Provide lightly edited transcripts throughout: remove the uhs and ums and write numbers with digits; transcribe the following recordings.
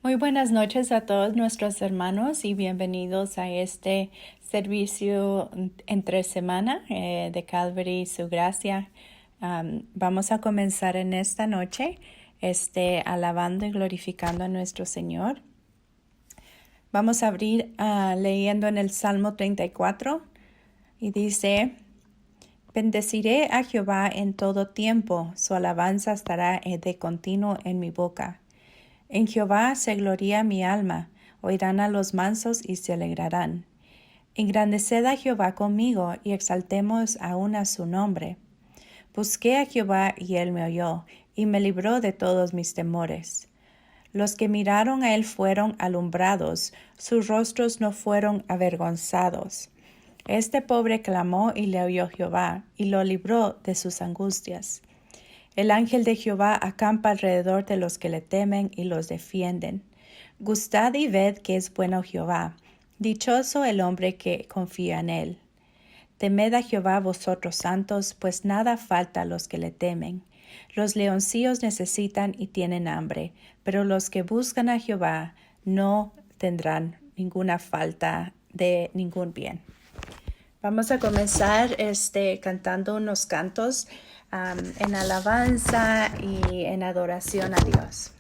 Muy buenas noches a todos nuestros hermanos y bienvenidos a este servicio entre semana de Calvary y su gracia. Vamos a comenzar en esta noche alabando y glorificando a nuestro Señor. Vamos a abrir leyendo en el Salmo 34 y dice: Bendeciré a Jehová en todo tiempo, su alabanza estará de continuo en mi boca. En Jehová se gloría mi alma, oirán a los mansos y se alegrarán. Engrandeced a Jehová conmigo y exaltemos aún a su nombre. Busqué a Jehová y él me oyó, y me libró de todos mis temores. Los que miraron a él fueron alumbrados, sus rostros no fueron avergonzados. Este pobre clamó y le oyó Jehová, y lo libró de sus angustias. El ángel de Jehová acampa alrededor de los que le temen y los defienden. Gustad y ved que es bueno Jehová. Dichoso el hombre que confía en él. Temed a Jehová vosotros santos, pues nada falta a los que le temen. Los leoncillos necesitan y tienen hambre, pero los que buscan a Jehová no tendrán ninguna falta de ningún bien. Vamos a comenzar cantando unos cantos en alabanza y en adoración a Dios.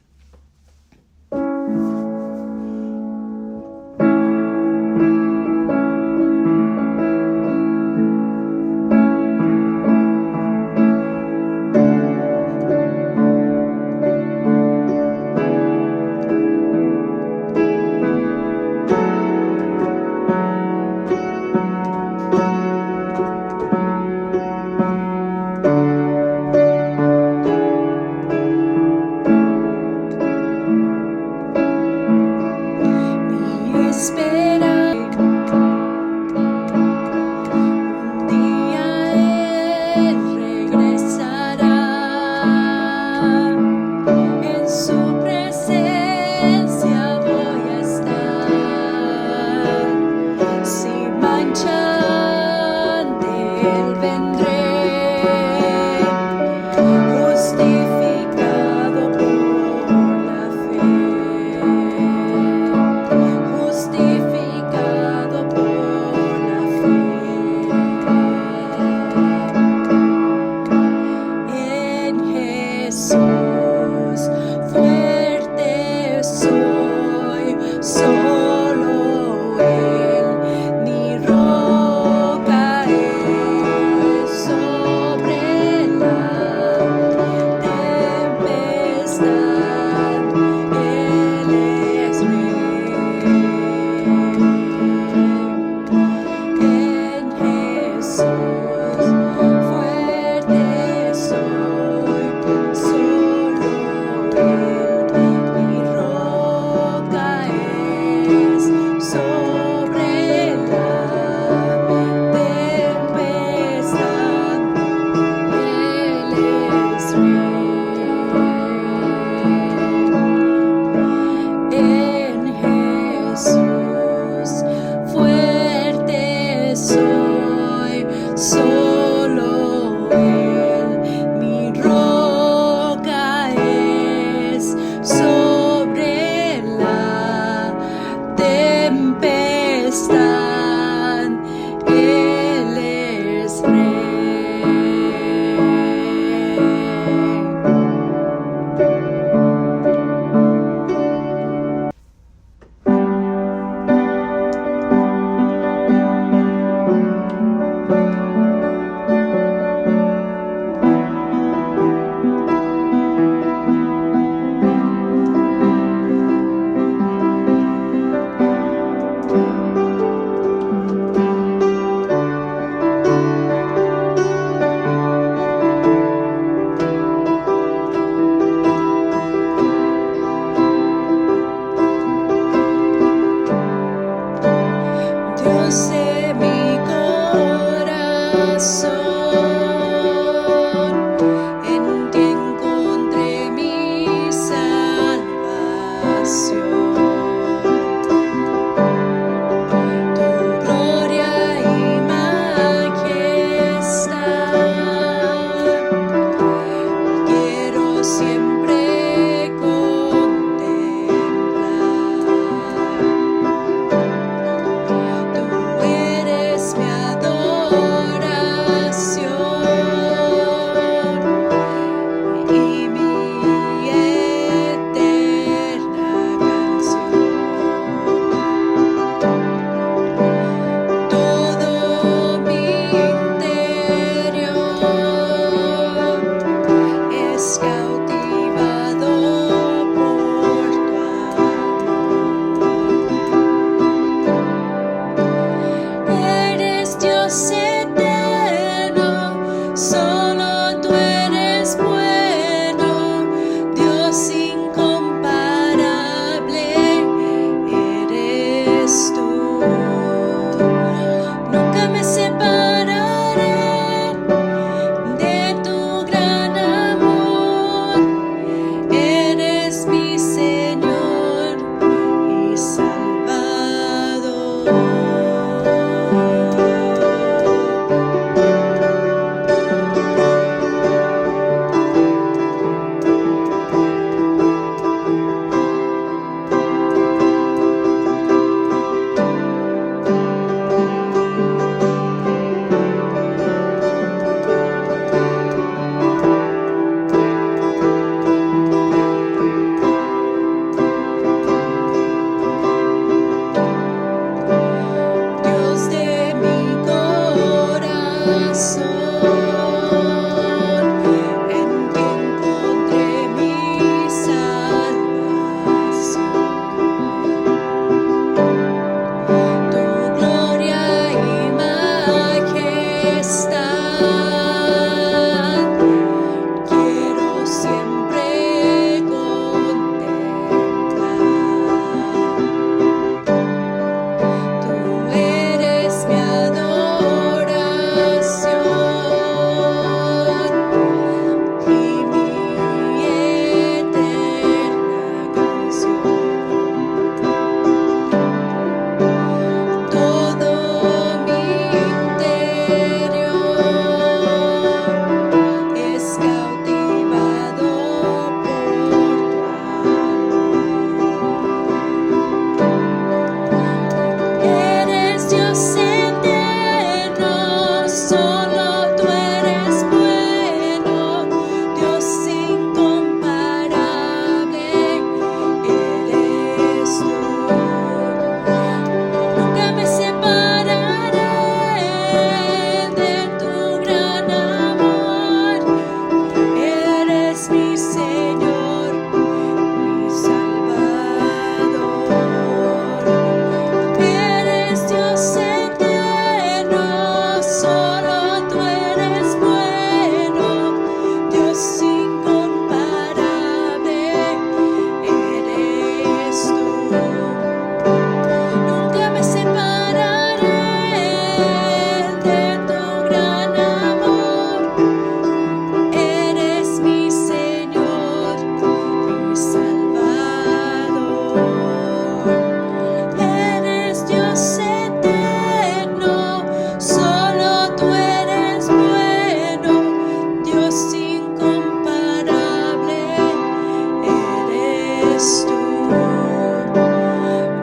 eres tú.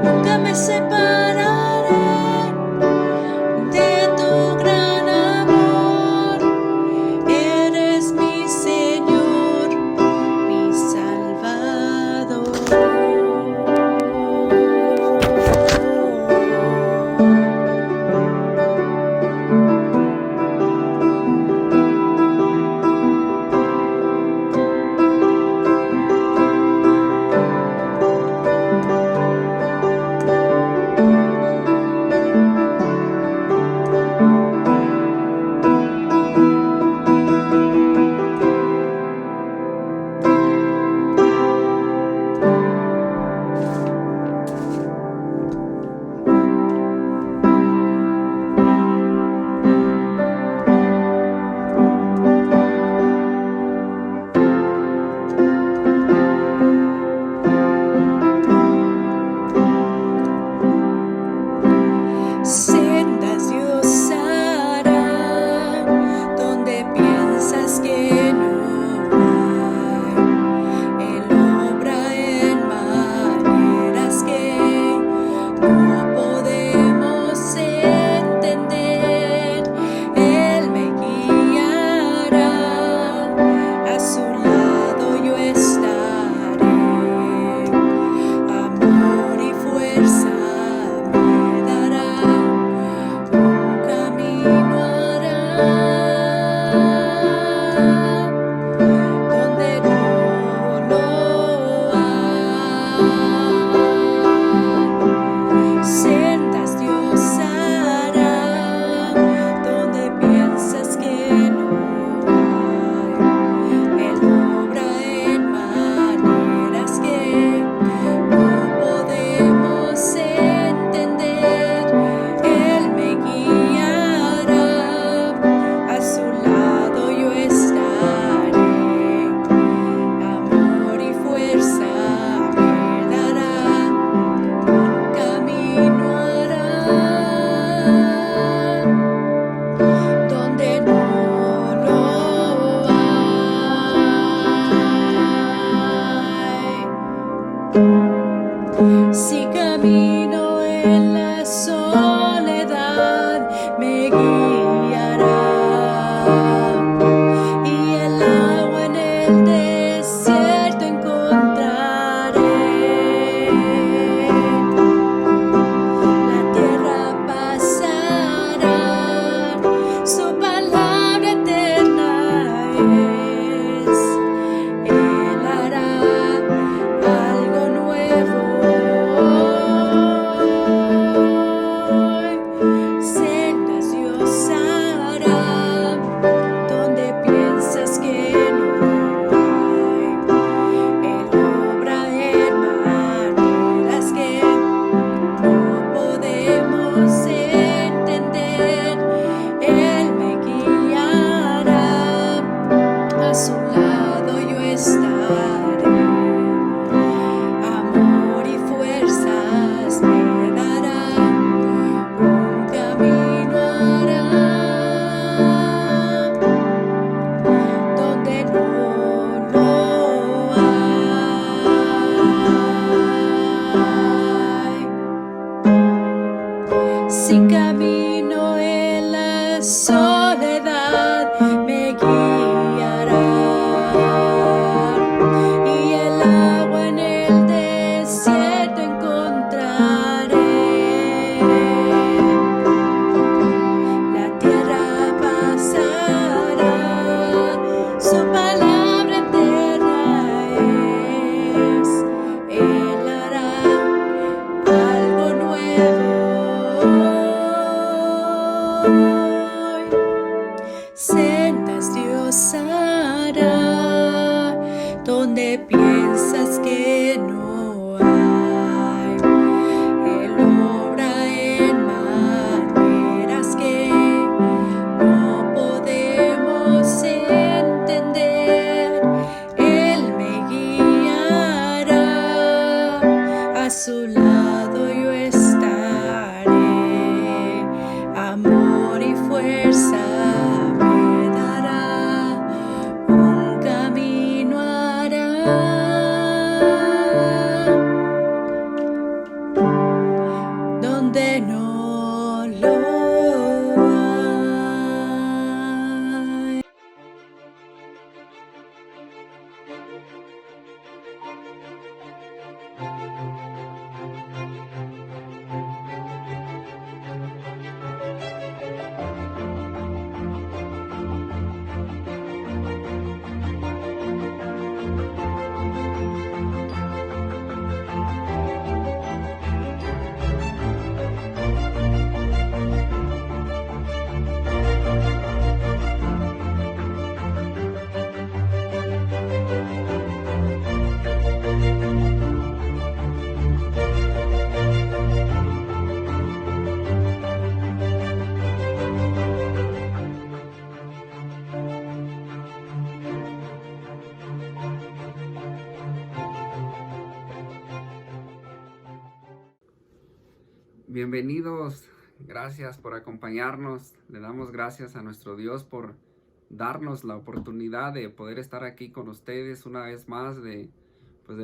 Nunca me separaré de tu gran amor. Eres mi Señor, mi Salvador. Sendas Dios hará donde piensas que no hay. Él obra en maneras que no podemos entender. Él me guiará, a su lado yo estaré. Amor y fuerza me dará, un camino hará donde no lo hay. Sendas Dios hará donde piensas que no hay. Él obra en maneras que no podemos entender. Él me guiará, a su lado yo estaré. Amor y fuerza me dará, un camino hará donde no lo hay. Si camino en la soledad, me guiará, y el agua en el desierto encontraré. La tierra pasará, su palabra eterna es. Él hará algo nuevo hoy. Sendas Dios hará donde piensas que no hay. Él obra en maneras que no podemos entender. Él me guiará, a su lado yo estaré. Amor y fuerzas me dará, un camino hará donde no lo hay. Si camino en la soledad, me guiará, y el agua en el desierto encontraré. La tierra pasará, su palabra eterna es. Él hará algo nuevo hoy. Sendas Dios hará donde piensas que no hay. Él obra en maneras que no podemos entender. Él me guiará, a su lado yo estaré. Amor y fuerza me dará, un camino hará Bienvenidos, gracias por acompañarnos. Le damos gracias a nuestro Dios por darnos la oportunidad de poder estar aquí con ustedes una vez más, de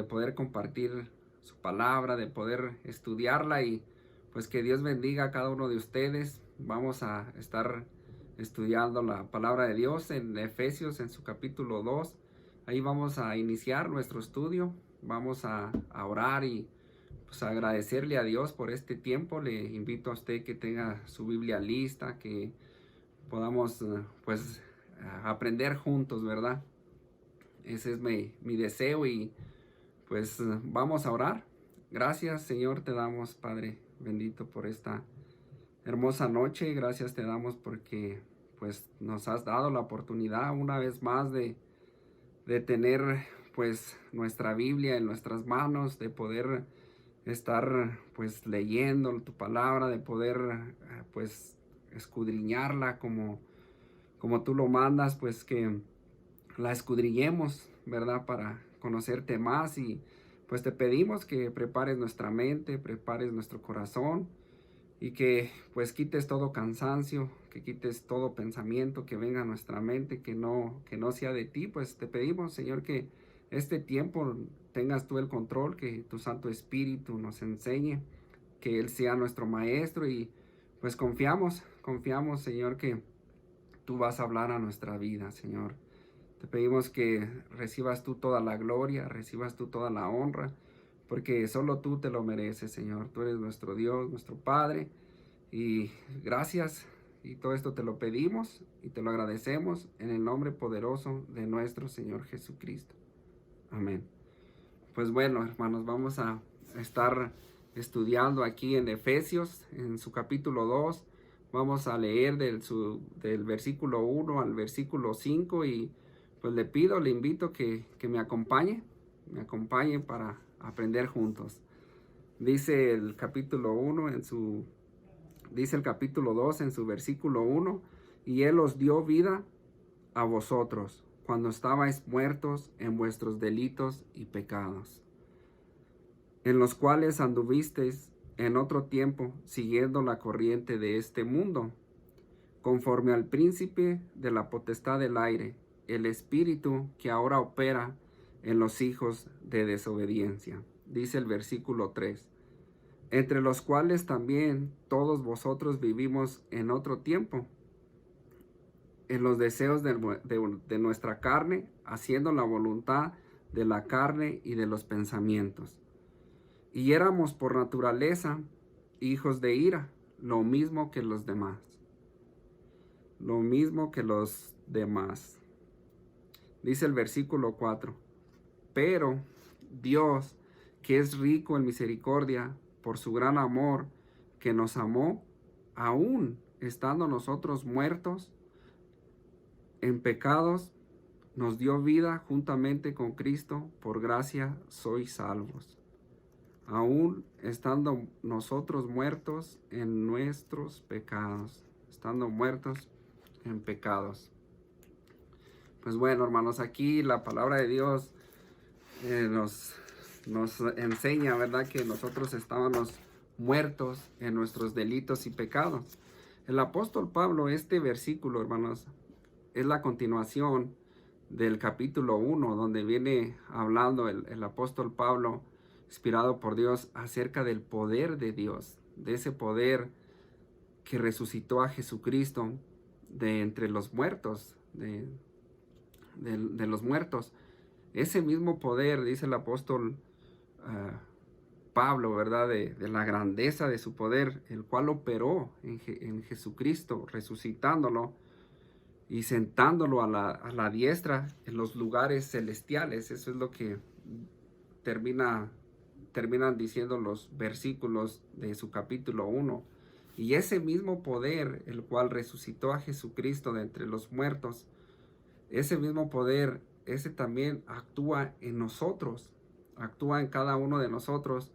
poder compartir su palabra, de poder estudiarla y pues que Dios bendiga a cada uno de ustedes. Vamos a estar estudiando la palabra de Dios en Efesios, en su capítulo 2. Ahí vamos a iniciar nuestro estudio, vamos a orar y pues agradecerle a Dios por este tiempo. Le invito a usted que tenga su Biblia lista, que podamos aprender juntos, ¿verdad? Ese es mi deseo y pues vamos a orar. Gracias, Señor, te damos, Padre bendito, por esta hermosa noche. Gracias te damos porque pues nos has dado la oportunidad una vez más de tener pues nuestra Biblia en nuestras manos, de poder estar pues leyendo tu palabra, de poder pues escudriñarla como tú lo mandas, pues que la escudriñemos, ¿verdad? Para conocerte más y pues te pedimos que prepares nuestra mente, prepares nuestro corazón y que pues quites todo cansancio, que quites todo pensamiento que venga a nuestra mente, que no sea de ti. Pues te pedimos, Señor, que este tiempo tengas tú el control, que tu Santo Espíritu nos enseñe, que Él sea nuestro maestro y pues confiamos, Señor, que tú vas a hablar a nuestra vida, Señor. Te pedimos que recibas tú toda la gloria, recibas tú toda la honra, porque solo tú te lo mereces, Señor. Tú eres nuestro Dios, nuestro Padre, y gracias, y todo esto te lo pedimos y te lo agradecemos en el nombre poderoso de nuestro Señor Jesucristo. Amén. Pues bueno, hermanos, vamos a estar estudiando aquí en Efesios, en su capítulo 2. Vamos a leer del versículo 1 al versículo 5 y pues le invito que me acompañe para aprender juntos. Dice el capítulo 1 dice el capítulo 2 en su versículo 1, y Él os dio vida a vosotros cuando estabais muertos en vuestros delitos y pecados, en los cuales anduvisteis en otro tiempo siguiendo la corriente de este mundo, conforme al príncipe de la potestad del aire, el espíritu que ahora opera en los hijos de desobediencia. Dice el versículo 3, entre los cuales también todos vosotros vivimos en otro tiempo, en los deseos de nuestra carne, haciendo la voluntad de la carne y de los pensamientos. Y éramos por naturaleza hijos de ira, lo mismo que los demás. Dice el versículo 4, pero Dios, que es rico en misericordia, por su gran amor que nos amó, aún estando nosotros muertos en pecados, nos dio vida juntamente con Cristo. Por gracia sois salvos. Aún estando nosotros muertos en nuestros pecados, estando muertos en pecados. Pues bueno, hermanos, aquí la palabra de Dios nos enseña, ¿verdad?, que nosotros estábamos muertos en nuestros delitos y pecados. El apóstol Pablo, este versículo, hermanos, es la continuación del capítulo 1, donde viene hablando el apóstol Pablo, inspirado por Dios, acerca del poder de Dios, de ese poder que resucitó a Jesucristo de entre los muertos, de los muertos. Ese mismo poder, dice el apóstol Pablo, ¿verdad? De la grandeza de su poder, el cual operó en Jesucristo, resucitándolo y sentándolo a la diestra en los lugares celestiales. Eso es lo que terminan diciendo los versículos de su capítulo 1. Y ese mismo poder, el cual resucitó a Jesucristo de entre los muertos, ese mismo poder, ese también actúa en nosotros, actúa en cada uno de nosotros.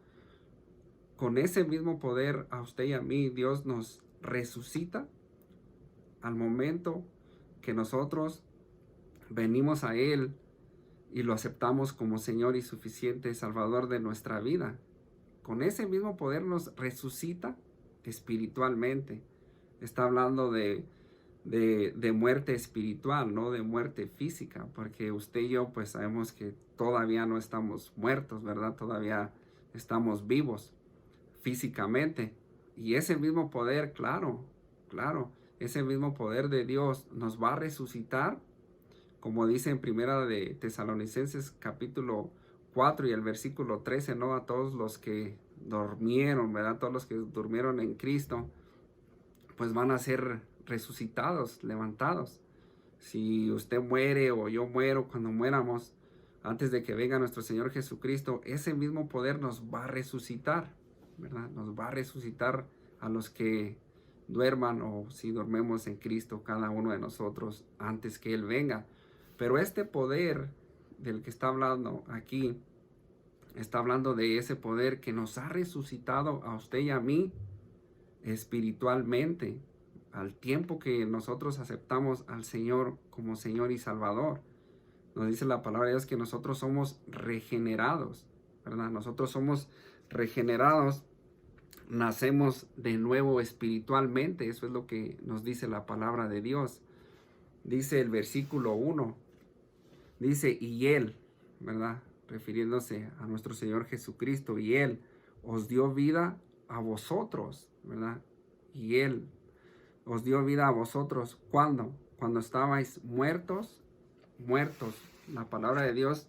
Con ese mismo poder, a usted y a mí, Dios nos resucita al momento que nosotros venimos a Él y lo aceptamos como Señor y suficiente Salvador de nuestra vida. Con ese mismo poder nos resucita espiritualmente. Está hablando de muerte espiritual, no de muerte física, porque usted y yo pues sabemos que todavía no estamos muertos, ¿verdad? Todavía estamos vivos físicamente. Y ese mismo poder, claro, ese mismo poder de Dios nos va a resucitar, como dice en Primera de Tesalonicenses capítulo 4 y el versículo 13, ¿no? A todos los que durmieron, ¿verdad? Todos los que durmieron en Cristo, pues van a ser resucitados, levantados. Si usted muere o yo muero, cuando muéramos, antes de que venga nuestro Señor Jesucristo, ese mismo poder nos va a resucitar, ¿verdad? Nos va a resucitar a los que duerman, o si dormimos en Cristo, cada uno de nosotros, antes que Él venga. Pero este poder del que está hablando aquí, está hablando de ese poder que nos ha resucitado a usted y a mí espiritualmente, al tiempo que nosotros aceptamos al Señor como Señor y Salvador. Nos dice la palabra de Dios que nosotros somos regenerados, ¿verdad? Nosotros somos regenerados, nacemos de nuevo espiritualmente. Eso es lo que nos dice la palabra de Dios. Dice el versículo 1, dice, y Él, ¿verdad? Refiriéndose a nuestro Señor Jesucristo, y Él os dio vida a vosotros, ¿verdad? Y Él os dio vida a vosotros. ¿Cuándo? Cuando estabais muertos. La palabra de Dios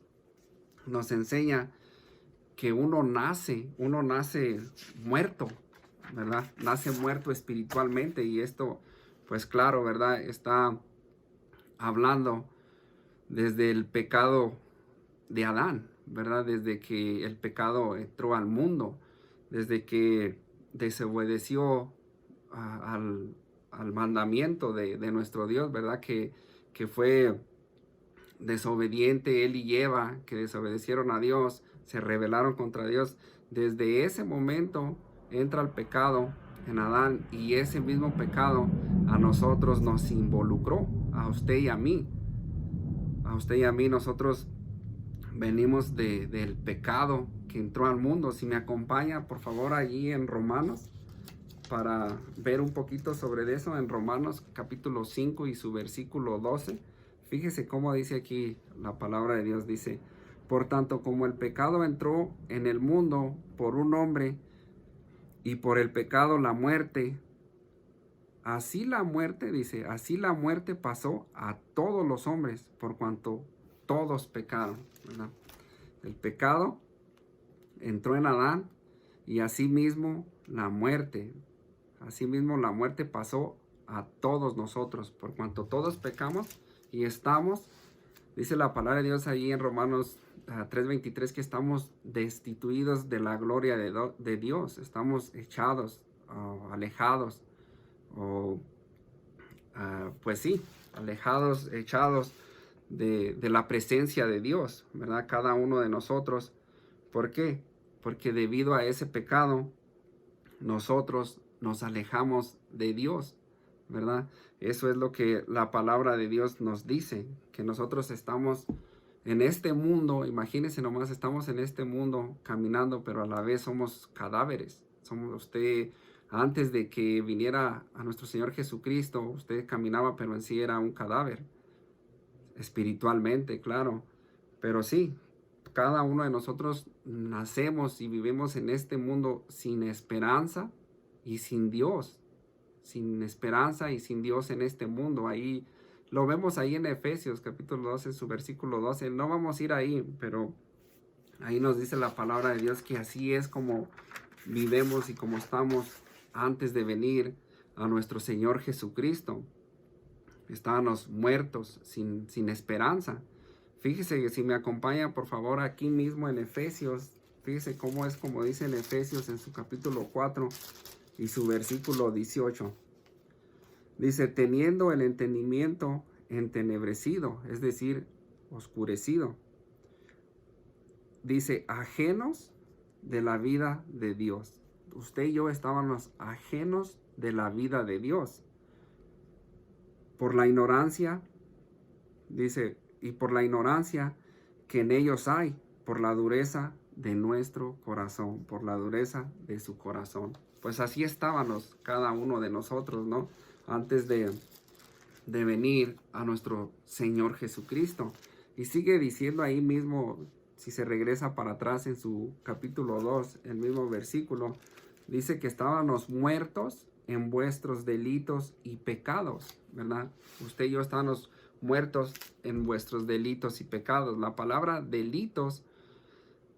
nos enseña que uno nace muerto, ¿verdad? Nace muerto espiritualmente, y esto, pues claro, ¿verdad? Está hablando desde el pecado de Adán, ¿verdad? Desde que el pecado entró al mundo, desde que desobedeció al mandamiento de nuestro Dios, ¿verdad? Que fue desobediente él y Eva, que desobedecieron a Dios, se rebelaron contra Dios. Desde ese momento entra el pecado en Adán, y ese mismo pecado a nosotros nos involucró, a usted y a mí. A usted y a mí, nosotros venimos del pecado que entró al mundo. Si me acompaña, por favor, allí en Romanos, para ver un poquito sobre eso, en Romanos capítulo 5 y su versículo 12. Fíjese cómo dice aquí la palabra de Dios. Dice, por tanto, como el pecado entró en el mundo por un hombre, y por el pecado la muerte, así la muerte, dice, así la muerte pasó a todos los hombres, por cuanto todos pecaron, ¿verdad? El pecado entró en Adán, y asimismo la muerte pasó a todos nosotros, por cuanto todos pecamos y estamos, dice la palabra de Dios allí en Romanos 3:23, que estamos destituidos de la gloria de Dios, estamos echados, alejados, pues sí, alejados, echados de la presencia de Dios, ¿verdad? Cada uno de nosotros. ¿Por qué? Porque debido a ese pecado, nosotros nos alejamos de Dios, ¿verdad? Eso es lo que la palabra de Dios nos dice, que nosotros estamos en este mundo, imagínense nomás, estamos en este mundo caminando, pero a la vez somos cadáveres. Antes de que viniera a nuestro Señor Jesucristo, usted caminaba, pero en sí era un cadáver, espiritualmente, claro. Pero sí, cada uno de nosotros nacemos y vivimos en este mundo sin esperanza y sin Dios, sin esperanza y sin Dios en este mundo. Ahí lo vemos ahí en Efesios capítulo 12, su versículo 12. No vamos a ir ahí, pero Ahí nos dice la palabra de Dios que así es como vivemos y como estamos antes de venir a nuestro Señor Jesucristo. Estábamos muertos, sin esperanza. Fíjese, si me acompaña por favor aquí mismo en Efesios, fíjese cómo es como dice en Efesios en su capítulo 4 y su versículo 18. Dice, teniendo el entendimiento entenebrecido, es decir, oscurecido. Dice, ajenos de la vida de Dios. Usted y yo estábamos ajenos de la vida de Dios. Por la ignorancia, dice, y por la ignorancia que en ellos hay, por la dureza de nuestro corazón, por la dureza de su corazón. Pues así estábamos cada uno de nosotros, ¿no? Antes de venir a nuestro Señor Jesucristo. Y sigue diciendo ahí mismo, si se regresa para atrás en su capítulo 2, el mismo versículo, dice que estábamos muertos en vuestros delitos y pecados, ¿verdad? Usted y yo estábamos muertos en vuestros delitos y pecados. La palabra delitos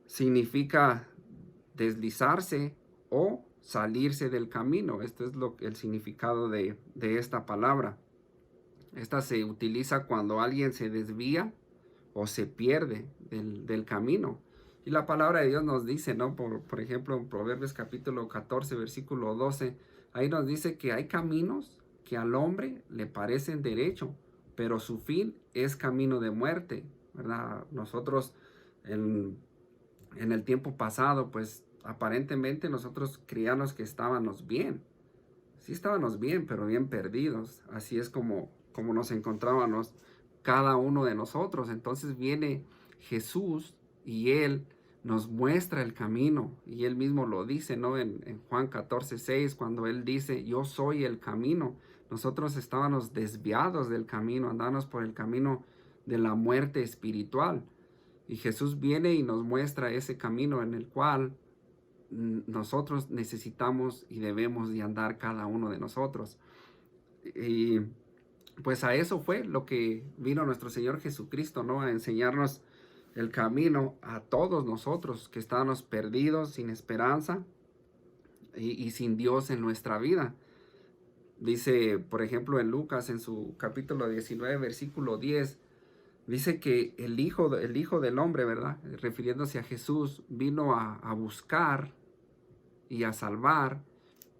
significa deslizarse o salirse del camino. Este es el significado de esta palabra. Esta se utiliza cuando alguien se desvía o se pierde del camino. Y la palabra de Dios nos dice, ¿no? Por ejemplo, en Proverbios capítulo 14, versículo 12, ahí nos dice que hay caminos que al hombre le parecen derecho, pero su fin es camino de muerte, ¿verdad? Nosotros en el tiempo pasado, pues aparentemente nosotros creíamos que estábamos bien. Sí estábamos bien, pero bien perdidos. Así es como nos encontrábamos cada uno de nosotros. Entonces viene Jesús y Él nos muestra el camino. Y Él mismo lo dice, ¿no? En Juan 14:6, cuando Él dice, yo soy el camino. Nosotros estábamos desviados del camino, andábamos por el camino de la muerte espiritual. Y Jesús viene y nos muestra ese camino en el cual nosotros necesitamos y debemos de andar cada uno de nosotros. Y pues a eso fue lo que vino nuestro Señor Jesucristo, ¿no? A enseñarnos el camino a todos nosotros que estábamos perdidos, sin esperanza y sin Dios en nuestra vida. Dice, por ejemplo, en Lucas, en su capítulo 19, versículo 10, dice que el Hijo del Hombre, ¿verdad? Refiriéndose a Jesús, vino a buscar y a salvar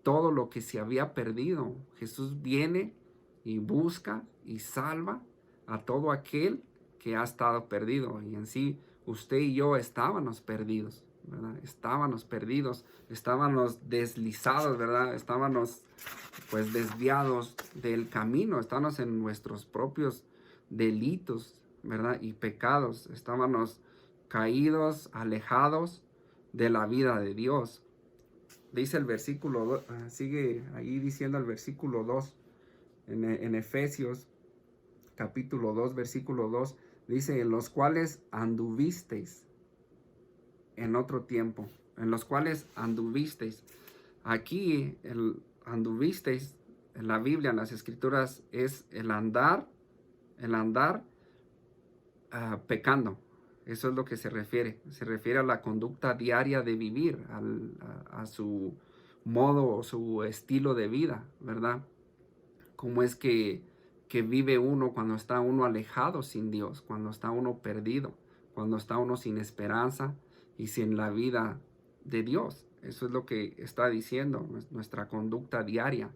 todo lo que se había perdido. Jesús viene y busca y salva a todo aquel que ha estado perdido. Y en sí, usted y yo estábamos perdidos, ¿verdad? Estábamos perdidos, estábamos deslizados, ¿verdad? Estábamos pues desviados del camino, estábamos en nuestros propios delitos, ¿verdad? Y pecados, estábamos caídos, alejados de la vida de Dios. Dice el versículo, sigue ahí diciendo el versículo 2, en Efesios capítulo 2, versículo 2, dice, en los cuales anduvisteis en otro tiempo, en los cuales anduvisteis. Aquí el anduvisteis en la Biblia, en las Escrituras, es el andar pecando. Eso es lo que se refiere a la conducta diaria de vivir, a su modo o su estilo de vida, ¿verdad? Cómo es que vive uno cuando está uno alejado sin Dios, cuando está uno perdido, cuando está uno sin esperanza y sin la vida de Dios. Eso es lo que está diciendo nuestra conducta diaria,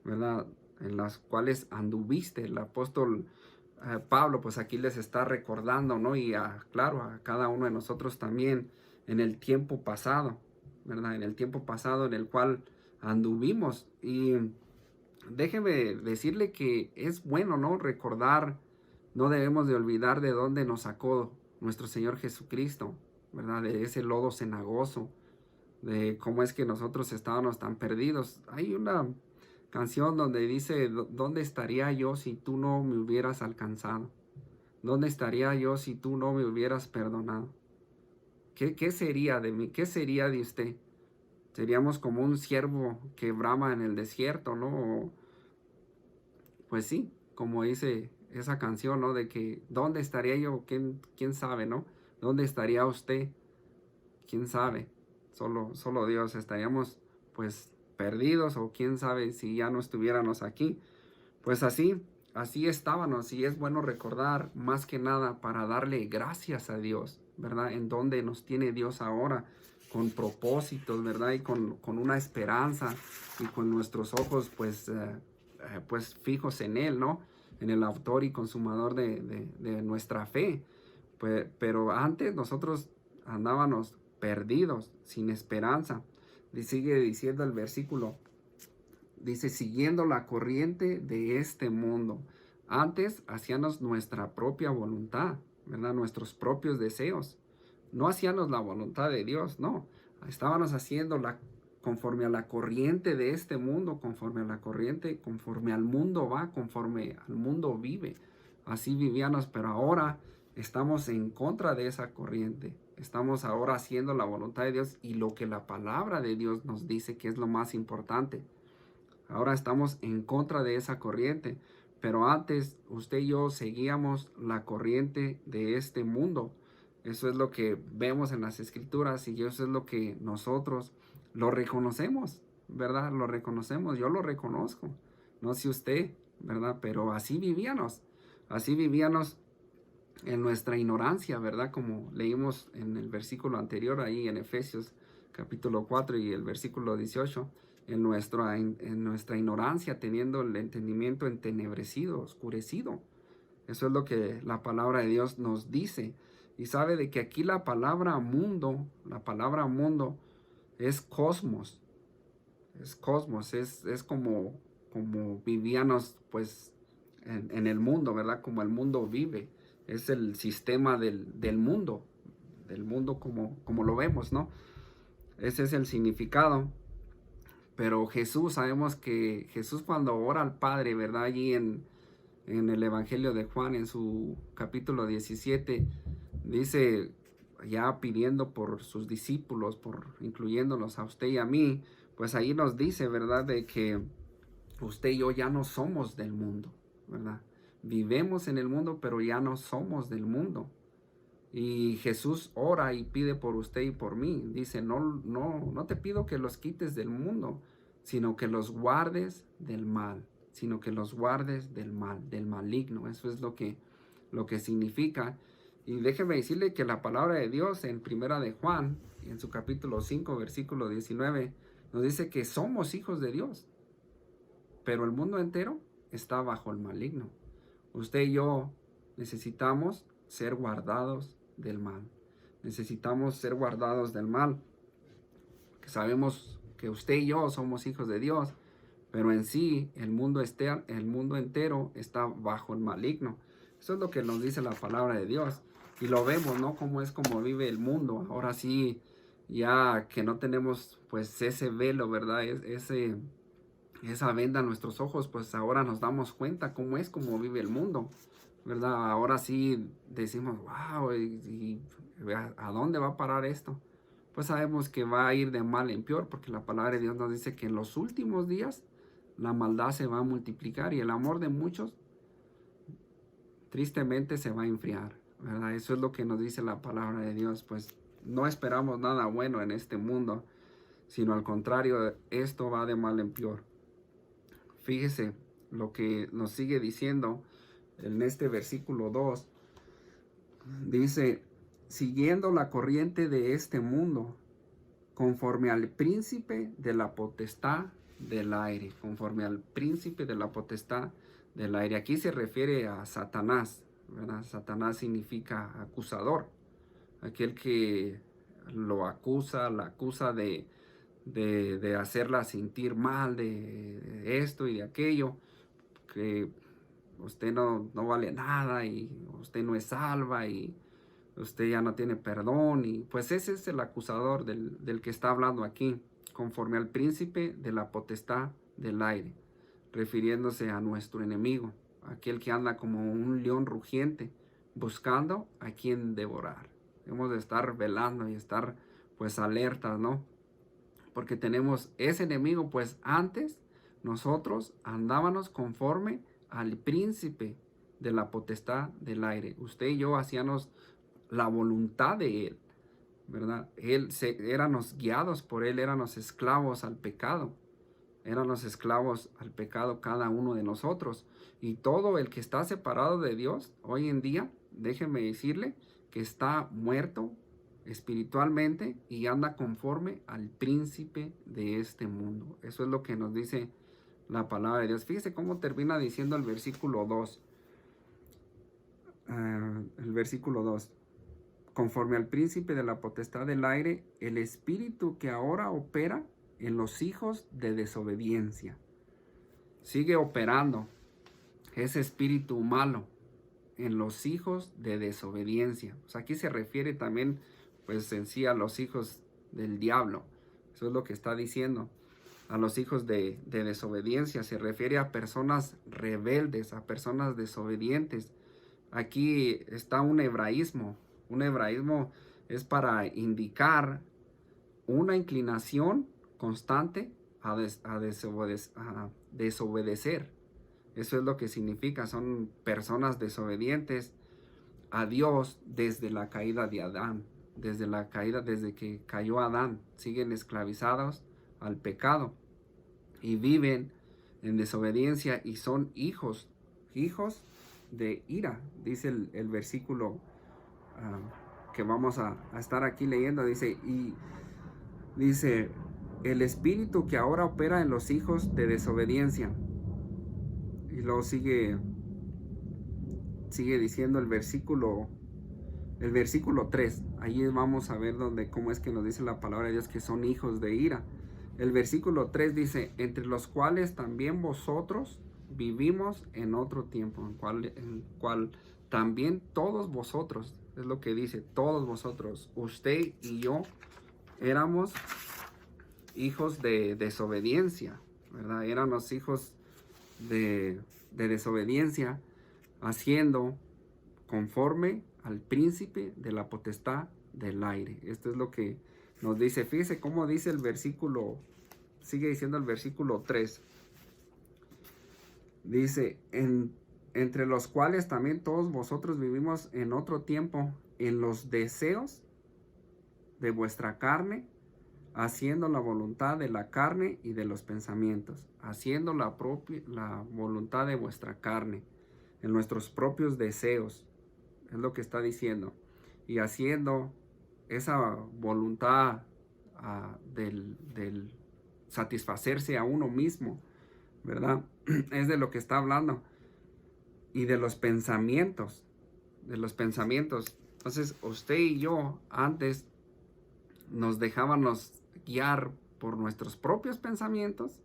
¿verdad? En las cuales anduviste. El apóstol Pablo, pues aquí les está recordando, ¿no? Y claro, a cada uno de nosotros también en el tiempo pasado, ¿verdad? En el tiempo pasado en el cual anduvimos. Y déjeme decirle que es bueno, ¿no? Recordar, no debemos de olvidar de dónde nos sacó nuestro Señor Jesucristo, ¿verdad? De ese lodo cenagoso, de cómo es que nosotros estábamos tan perdidos. Hay una canción donde dice, ¿dónde estaría yo si tú no me hubieras alcanzado? ¿Dónde estaría yo si tú no me hubieras perdonado? ¿Qué sería de mí? ¿Qué sería de usted? Seríamos como un ciervo que brama en el desierto, ¿no? Pues sí, como dice esa canción, ¿no? De que, ¿dónde estaría yo? ¿Quién sabe, no? ¿Dónde estaría usted quién sabe, solo Dios, estaríamos pues perdidos, o quién sabe si ya no estuviéramos aquí. Pues así estábamos, y es bueno recordar más que nada para darle gracias a Dios, ¿verdad? En donde nos tiene Dios ahora, con propósitos, ¿verdad? Y con una esperanza, y con nuestros ojos pues fijos en Él, ¿no? En el autor y consumador de nuestra fe. Pues, pero antes nosotros andábamos perdidos, sin esperanza. Y sigue diciendo el versículo. Dice, siguiendo la corriente de este mundo. Antes hacíamos nuestra propia voluntad, ¿verdad? Nuestros propios deseos. No hacíamos la voluntad de Dios, no. Estábamos haciendo conforme a la corriente de este mundo, conforme a la corriente, conforme al mundo va, conforme al mundo vive. Así vivíamos, pero ahora estamos en contra de esa corriente. Estamos ahora haciendo la voluntad de Dios y lo que la palabra de Dios nos dice que es lo más importante. Ahora estamos en contra de esa corriente, pero antes usted y yo seguíamos la corriente de este mundo. Eso es lo que vemos en las escrituras, y eso es lo que nosotros lo reconocemos, ¿verdad? Lo reconocemos, yo lo reconozco. No sé usted, ¿verdad? Pero así vivíamos en nuestra ignorancia, ¿verdad? Como leímos en el versículo anterior, ahí en Efesios capítulo 4 y el versículo 18, en nuestra ignorancia, teniendo el entendimiento entenebrecido, oscurecido. Eso es lo que la palabra de Dios nos dice. Y sabe de que aquí la palabra mundo es cosmos. Es cosmos, es como vivíamos pues en el mundo, ¿verdad? Como el mundo vive. Es el sistema del mundo como lo vemos, ¿no? Ese es el significado. Pero Jesús, sabemos que Jesús, cuando ora al Padre, ¿verdad? Allí en el Evangelio de Juan, en su capítulo 17, dice, ya pidiendo por sus discípulos, incluyéndonos a usted y a mí, pues ahí nos dice, ¿verdad? De que usted y yo ya no somos del mundo, ¿verdad? Vivemos en el mundo, pero ya no somos del mundo. Y Jesús ora y pide por usted y por mí. Dice, no te pido que los quites del mundo, sino que los guardes del mal. Sino que los guardes del mal, del maligno. Eso es lo que significa. Y déjeme decirle que la palabra de Dios en Primera de Juan, en su capítulo 5, versículo 19, nos dice que somos hijos de Dios. Pero el mundo entero está bajo el maligno. Usted y yo necesitamos ser guardados del mal. Necesitamos ser guardados del mal. Sabemos que usted y yo somos hijos de Dios, pero en sí el mundo entero está bajo el maligno. Eso es lo que nos dice la palabra de Dios. Y lo vemos, ¿no? Como vive el mundo. Ahora sí, ya que no tenemos pues ese velo, ¿verdad? Esa venda en nuestros ojos, pues ahora nos damos cuenta cómo vive el mundo, ¿verdad? Ahora sí decimos, wow, ¿y a dónde va a parar esto? Pues sabemos que va a ir de mal en peor, porque la palabra de Dios nos dice que en los últimos días la maldad se va a multiplicar y el amor de muchos tristemente se va a enfriar, ¿verdad? Eso es lo que nos dice la palabra de Dios. Pues no esperamos nada bueno en este mundo, sino al contrario, esto va de mal en peor. Fíjese lo que nos sigue diciendo en este versículo 2. Dice, siguiendo la corriente de este mundo, conforme al príncipe de la potestad del aire. Conforme al príncipe de la potestad del aire. Aquí se refiere a Satanás, ¿verdad? Satanás significa acusador. Aquel que la acusa de hacerla sentir mal, de esto y de aquello, que usted no vale nada y usted no es salva y usted ya no tiene perdón. Y pues ese es el acusador del que está hablando aquí, conforme al príncipe de la potestad del aire, refiriéndose a nuestro enemigo, aquel que anda como un león rugiente, buscando a quien devorar. Debemos de estar velando y estar pues alertas, ¿no? Porque tenemos ese enemigo. Pues antes nosotros andábamos conforme al príncipe de la potestad del aire. Usted y yo hacíamos la voluntad de él. ¿verdad? Éramos guiados por Él, éramos esclavos al pecado. Éramos esclavos al pecado cada uno de nosotros. Y todo el que está separado de Dios hoy en día, déjeme decirle que está muerto espiritualmente y anda conforme al príncipe de este mundo. Eso es lo que nos dice la palabra de Dios. Fíjese cómo termina diciendo el versículo 2. El versículo 2. Conforme al príncipe de la potestad del aire, el espíritu que ahora opera en los hijos de desobediencia. Sigue operando ese espíritu malo en los hijos de desobediencia. O sea, aquí se refiere también, pues en sí, a los hijos del diablo. Eso es lo que está diciendo. A los hijos de desobediencia. Se refiere a personas rebeldes, a personas desobedientes. Aquí está un hebraísmo. Un hebraísmo es para indicar una inclinación constante a desobedecer. Eso es lo que significa. Son personas desobedientes a Dios desde la caída de Adán. Desde que cayó Adán. Siguen esclavizados al pecado y viven en desobediencia y son hijos de ira. Dice el versículo que vamos a estar aquí leyendo. Dice, el espíritu que ahora opera en los hijos de desobediencia. Y luego sigue diciendo el versículo 3. Ahí vamos a ver cómo es que nos dice la palabra de Dios que son hijos de ira. El versículo 3 dice, entre los cuales también vosotros vivimos en otro tiempo, en cual también todos vosotros, es lo que dice, todos vosotros, usted y yo, éramos hijos de desobediencia, ¿verdad? Éramos hijos de desobediencia, haciendo conforme al príncipe de la potestad del aire. Esto es lo que nos dice. Fíjese cómo dice el versículo, sigue diciendo el versículo 3. Dice, entre los cuales también todos vosotros vivimos en otro tiempo, en los deseos de vuestra carne, haciendo la voluntad de la carne y de los pensamientos, haciendo la voluntad de vuestra carne, en nuestros propios deseos, es lo que está diciendo, y haciendo esa voluntad del satisfacerse a uno mismo, ¿verdad? Es de lo que está hablando, y de los pensamientos, Entonces, usted y yo antes nos dejábamos guiar por nuestros propios pensamientos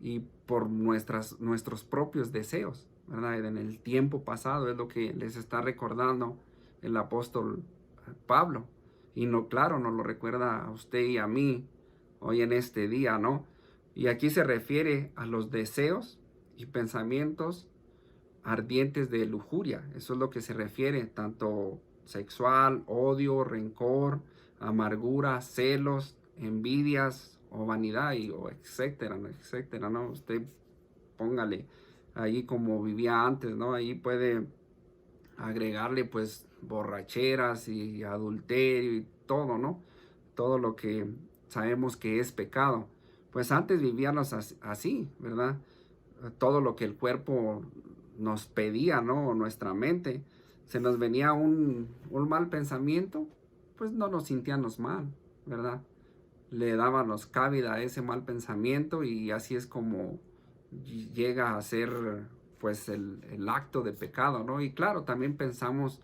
y por nuestros propios deseos, ¿verdad? En el tiempo pasado es lo que les está recordando el apóstol Pablo. Y claro, nos lo recuerda a usted y a mí hoy en este día, ¿no? Y aquí se refiere a los deseos y pensamientos ardientes de lujuria. Eso es lo que se refiere, tanto sexual, odio, rencor, amargura, celos, envidias o vanidad, o etcétera, ¿no? Usted póngale ahí como vivía antes, ¿no? Ahí puede agregarle pues borracheras y adulterio y todo, ¿no? Todo lo que sabemos que es pecado. Pues antes vivíamos así, ¿verdad? Todo lo que el cuerpo nos pedía, ¿no? Nuestra mente. Se nos venía un mal pensamiento, pues no nos sentíamos mal, ¿verdad? Le dábamos cabida a ese mal pensamiento y así es como llega a ser pues el acto de pecado, ¿no? Y claro, también pecamos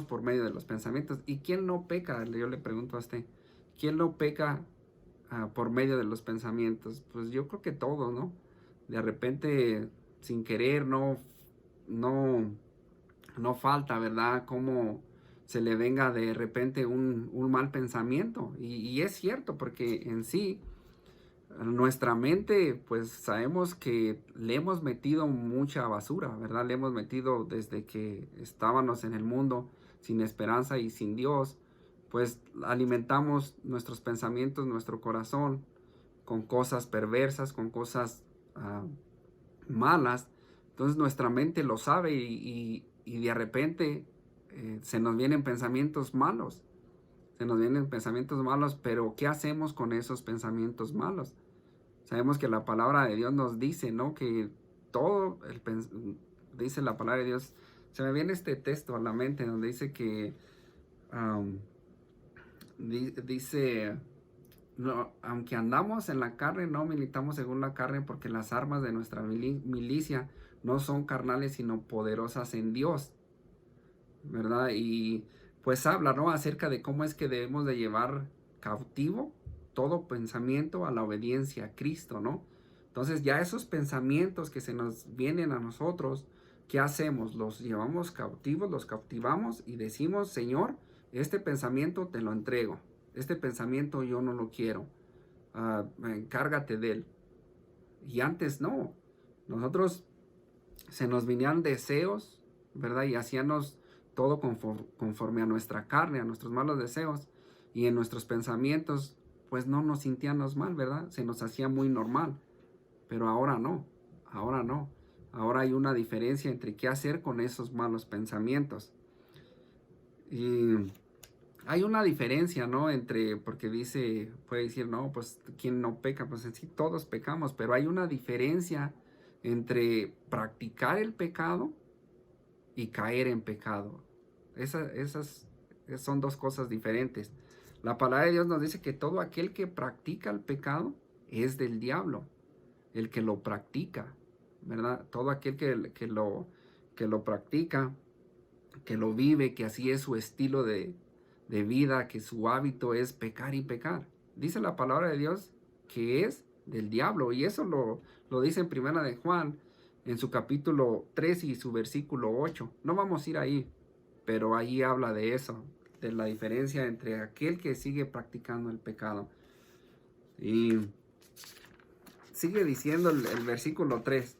por medio de los pensamientos. ¿Y quién no peca? Yo le pregunto a usted, ¿quién no peca por medio de los pensamientos? Pues yo creo que todos, ¿no? De repente, sin querer, no falta, ¿verdad? Como se le venga de repente un mal pensamiento. Y es cierto, porque en sí, nuestra mente, pues sabemos que le hemos metido mucha basura, ¿verdad? Le hemos metido desde que estábamos en el mundo sin esperanza y sin Dios, pues alimentamos nuestros pensamientos, nuestro corazón con cosas perversas, con cosas malas. Entonces nuestra mente lo sabe y de repente se nos vienen pensamientos malos. se nos vienen pensamientos malos, pero ¿qué hacemos con esos pensamientos malos? Sabemos que la palabra de Dios nos dice, ¿no? Que todo, dice la palabra de Dios, se me viene este texto a la mente donde dice que, dice, no, aunque andamos en la carne, no militamos según la carne, porque las armas de nuestra milicia no son carnales, sino poderosas en Dios, ¿verdad? Y pues habla, ¿no? Acerca de cómo es que debemos de llevar cautivo todo pensamiento a la obediencia a Cristo, ¿no? Entonces ya esos pensamientos que se nos vienen a nosotros, ¿qué hacemos? Los llevamos cautivos, los cautivamos y decimos, Señor, este pensamiento te lo entrego, este pensamiento yo no lo quiero, encárgate de él. Y antes no, nosotros se nos venían deseos, ¿verdad? Y hacíamos todo conforme a nuestra carne, a nuestros malos deseos, y en nuestros pensamientos pues no nos sentíamos mal, ¿verdad? Se nos hacía muy normal, pero ahora no, ahora no. Ahora hay una diferencia entre qué hacer con esos malos pensamientos. Y hay una diferencia, ¿no? Entre, porque puede decir, no, pues ¿quién no peca? Pues en sí todos pecamos, pero hay una diferencia entre practicar el pecado y caer en pecado. Esas son dos cosas diferentes. La palabra de Dios nos dice que todo aquel que practica el pecado es del diablo, el que lo practica, ¿verdad? Todo aquel que lo practica, que lo vive, que así es su estilo de vida, que su hábito es pecar y pecar. Dice la palabra de Dios que es del diablo, y eso lo dice en Primera de Juan, en su capítulo 3 y su versículo 8. No vamos a ir ahí, pero ahí habla de eso, de la diferencia entre aquel que sigue practicando el pecado. Y sigue diciendo el versículo 3.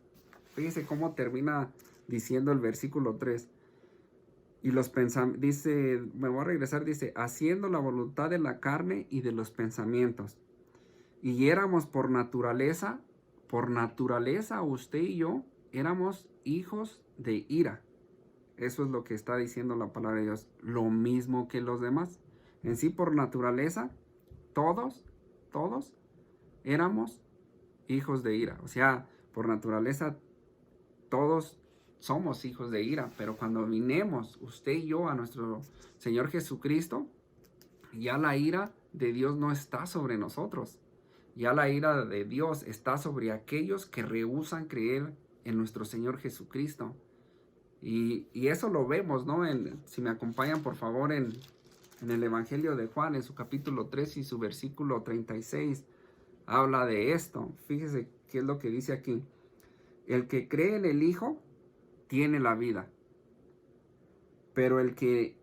Fíjense cómo termina diciendo el versículo 3. Y los pensamientos, dice, me voy a regresar, dice, haciendo la voluntad de la carne y de los pensamientos. Y éramos por naturaleza usted y yo, éramos hijos de ira. Eso es lo que está diciendo la palabra de Dios. Lo mismo que los demás. En sí, por naturaleza, todos éramos hijos de ira. O sea, por naturaleza, todos somos hijos de ira. Pero cuando vinimos, usted y yo, a nuestro Señor Jesucristo, ya la ira de Dios no está sobre nosotros. Ya la ira de Dios está sobre aquellos que rehúsan creer en nuestro Señor Jesucristo. Y eso lo vemos, ¿no? Si me acompañan, por favor, en el Evangelio de Juan, en su capítulo 3 y su versículo 36, habla de esto. Fíjese qué es lo que dice aquí. El que cree en el Hijo tiene la vida. Pero el que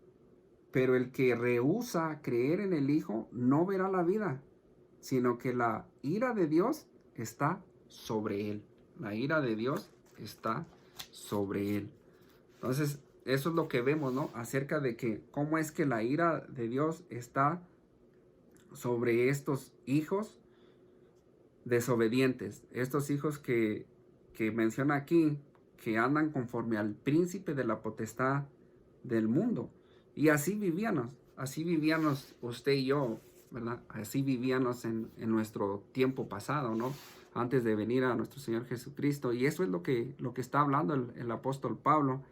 rehúsa creer en el Hijo no verá la vida, sino que la ira de Dios está sobre él. La ira de Dios está sobre él. Entonces, eso es lo que vemos, ¿no? Acerca de que cómo es que la ira de Dios está sobre estos hijos desobedientes. Estos hijos que menciona aquí, que andan conforme al príncipe de la potestad del mundo. Y así vivíamos usted y yo, ¿verdad? Así vivíamos en nuestro tiempo pasado, ¿no? Antes de venir a nuestro Señor Jesucristo. Y eso es lo que está hablando el apóstol Pablo.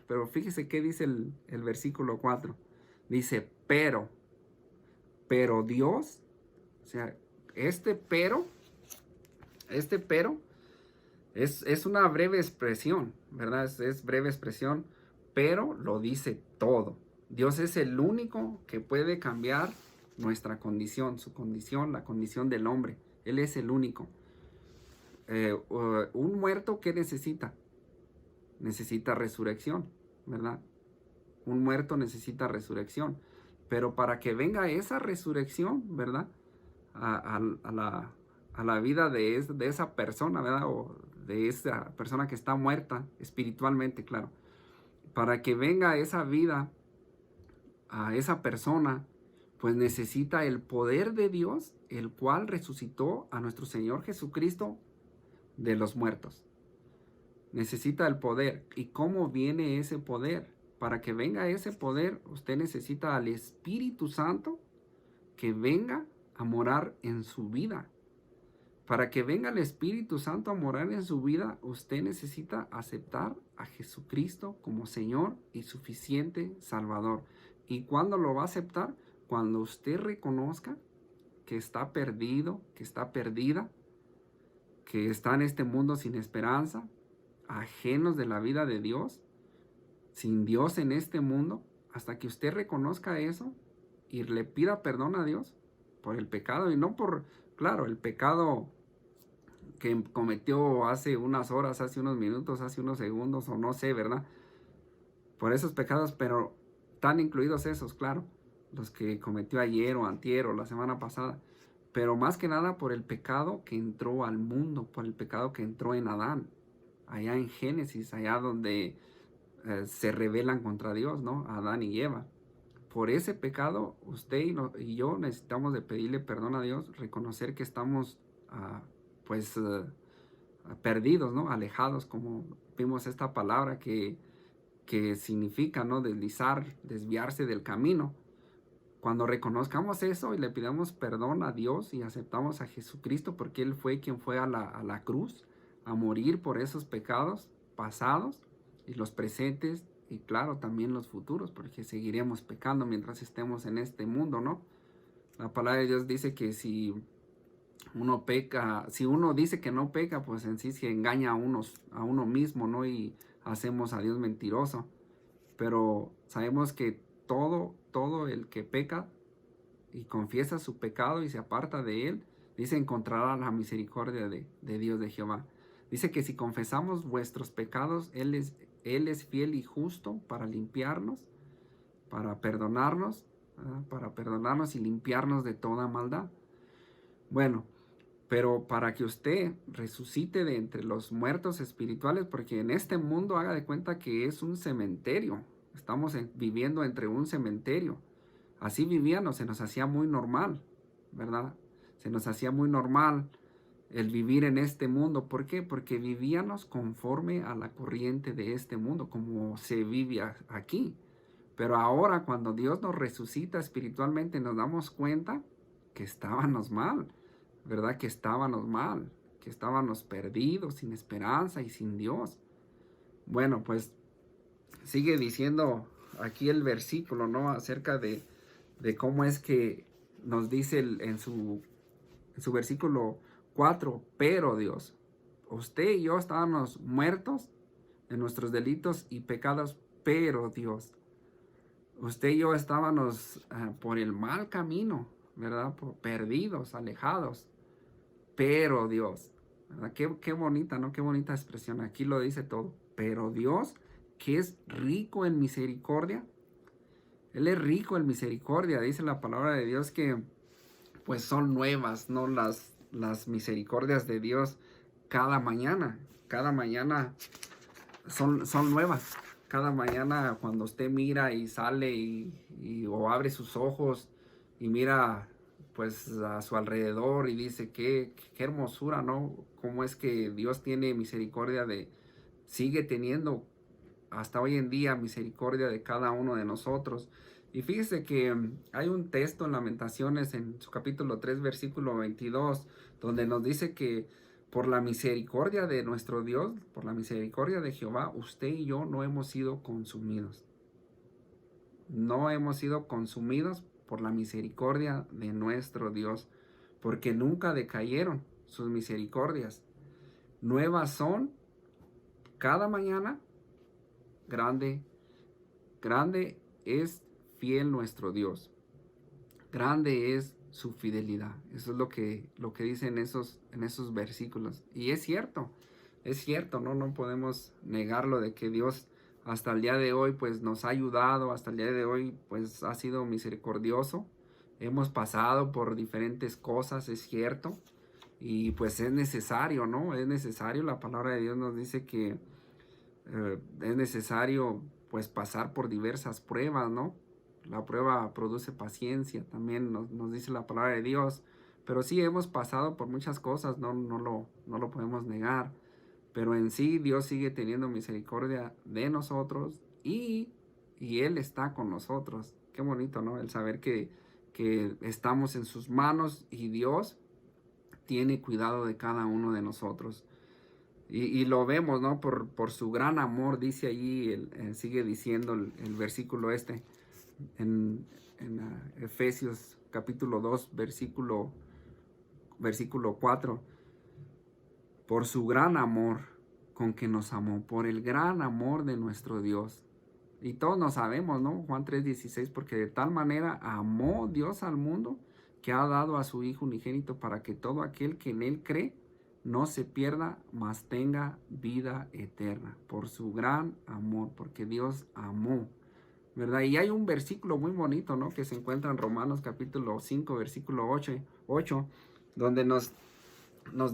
Pero fíjese qué dice el versículo 4. Dice, pero Dios, o sea, este pero es una breve expresión, ¿verdad? Es breve expresión, pero lo dice todo. Dios es el único que puede cambiar nuestra condición, su condición, la condición del hombre. Él es el único. Un muerto, ¿qué necesita? Necesita resurrección, ¿verdad? Un muerto necesita resurrección. Pero para que venga esa resurrección, ¿verdad? A la vida de esa persona, ¿verdad? O de esa persona que está muerta espiritualmente, claro. Para que venga esa vida a esa persona, pues necesita el poder de Dios, el cual resucitó a nuestro Señor Jesucristo de los muertos. Necesita el poder. ¿Y cómo viene ese poder? para que venga ese poder, usted necesita al Espíritu Santo que venga a morar en su vida. Para que venga el Espíritu Santo a morar en su vida, usted necesita aceptar a Jesucristo como Señor y suficiente Salvador. ¿Y cuándo lo va a aceptar? Cuando usted reconozca que está perdido, que está perdida, que está en este mundo sin esperanza, ajenos de la vida de Dios, sin Dios en este mundo. Hasta que usted reconozca eso y le pida perdón a Dios por el pecado, y no por, claro, el pecado que cometió hace unas horas, hace unos minutos, hace unos segundos, o no sé, ¿verdad? Por esos pecados, pero están incluidos esos, claro, los que cometió ayer o antier o la semana pasada, pero más que nada por el pecado que entró al mundo, por el pecado que entró en Adán, allá en Génesis, allá donde se rebelan contra Dios, ¿no? Adán y Eva. Por ese pecado, usted y yo necesitamos de pedirle perdón a Dios, reconocer que estamos perdidos, ¿no? Alejados, como vimos esta palabra que significa, ¿no? Deslizar, desviarse del camino. Cuando reconozcamos eso y le pidamos perdón a Dios y aceptamos a Jesucristo, porque Él fue quien fue a la cruz a morir por esos pecados pasados y los presentes, y claro, también los futuros, porque seguiremos pecando mientras estemos en este mundo, ¿no? La palabra de Dios dice que si uno peca, si uno dice que no peca, pues en sí se engaña a uno mismo, ¿no? Y hacemos a Dios mentiroso. Pero sabemos que todo el que peca y confiesa su pecado y se aparta de él, dice, encontrará la misericordia de Dios, de Jehová. Dice que si confesamos vuestros pecados, Él es fiel y justo para limpiarnos, para perdonarnos, ¿verdad? Para perdonarnos y limpiarnos de toda maldad. Bueno, pero para que usted resucite de entre los muertos espirituales, porque en este mundo haga de cuenta que es un cementerio, estamos viviendo entre un cementerio. Así vivíamos, se nos hacía muy normal, ¿verdad? Se nos hacía muy normal el vivir en este mundo. ¿Por qué? Porque vivíamos conforme a la corriente de este mundo, como se vive aquí. Pero ahora, cuando Dios nos resucita espiritualmente, nos damos cuenta que estábamos mal, ¿verdad? Que estábamos mal, que estábamos perdidos, sin esperanza y sin Dios. Bueno, pues sigue diciendo aquí el versículo, ¿no? Acerca de cómo es que nos dice en su versículo 4, pero Dios, usted y yo estábamos muertos en nuestros delitos y pecados, pero Dios, usted y yo estábamos por el mal camino, ¿verdad? Perdidos, alejados, pero Dios, ¿verdad? Qué bonita, ¿no? Qué bonita expresión, aquí lo dice todo, pero Dios, que es rico en misericordia, Él es rico en misericordia, dice la palabra de Dios que pues son nuevas, ¿no? Las misericordias de Dios cada mañana son nuevas. Cada mañana cuando usted mira y sale o abre sus ojos y mira pues a su alrededor y dice qué hermosura, ¿no? Cómo es que Dios tiene misericordia sigue teniendo hasta hoy en día misericordia de cada uno de nosotros. Y fíjese que hay un texto en Lamentaciones, en su capítulo 3, versículo 22, donde nos dice que por la misericordia de nuestro Dios, por la misericordia de Jehová, usted y yo no hemos sido consumidos. No hemos sido consumidos por la misericordia de nuestro Dios, porque nunca decayeron sus misericordias. Nuevas son cada mañana. Grande es fiel nuestro Dios. Grande es su fidelidad. Eso es lo que dice en esos versículos. Y es cierto, ¿no? No podemos negarlo de que Dios hasta el día de hoy pues nos ha ayudado, hasta el día de hoy pues ha sido misericordioso. Hemos pasado por diferentes cosas, es cierto. Y pues es necesario, ¿no? Es necesario, la palabra de Dios nos dice que es necesario pues pasar por diversas pruebas, ¿no? La prueba produce paciencia, también nos dice la palabra de Dios. Pero sí hemos pasado por muchas cosas, no lo podemos negar. Pero en sí Dios sigue teniendo misericordia de nosotros y y Él está con nosotros. Qué bonito, ¿no? El saber que estamos en sus manos y Dios tiene cuidado de cada uno de nosotros. Y lo vemos, ¿no? Por su gran amor, dice allí, sigue diciendo el versículo en Efesios capítulo 2, versículo 4. Por su gran amor con que nos amó, por el gran amor de nuestro Dios. Y todos nos sabemos, ¿no? Juan 3:16, porque de tal manera amó Dios al mundo que ha dado a su Hijo unigénito para que todo aquel que en Él cree no se pierda, mas tenga vida eterna. Por su gran amor, porque Dios amó, ¿verdad? Y hay un versículo muy bonito, ¿no? Que se encuentra en Romanos capítulo 5, versículo 8, donde nos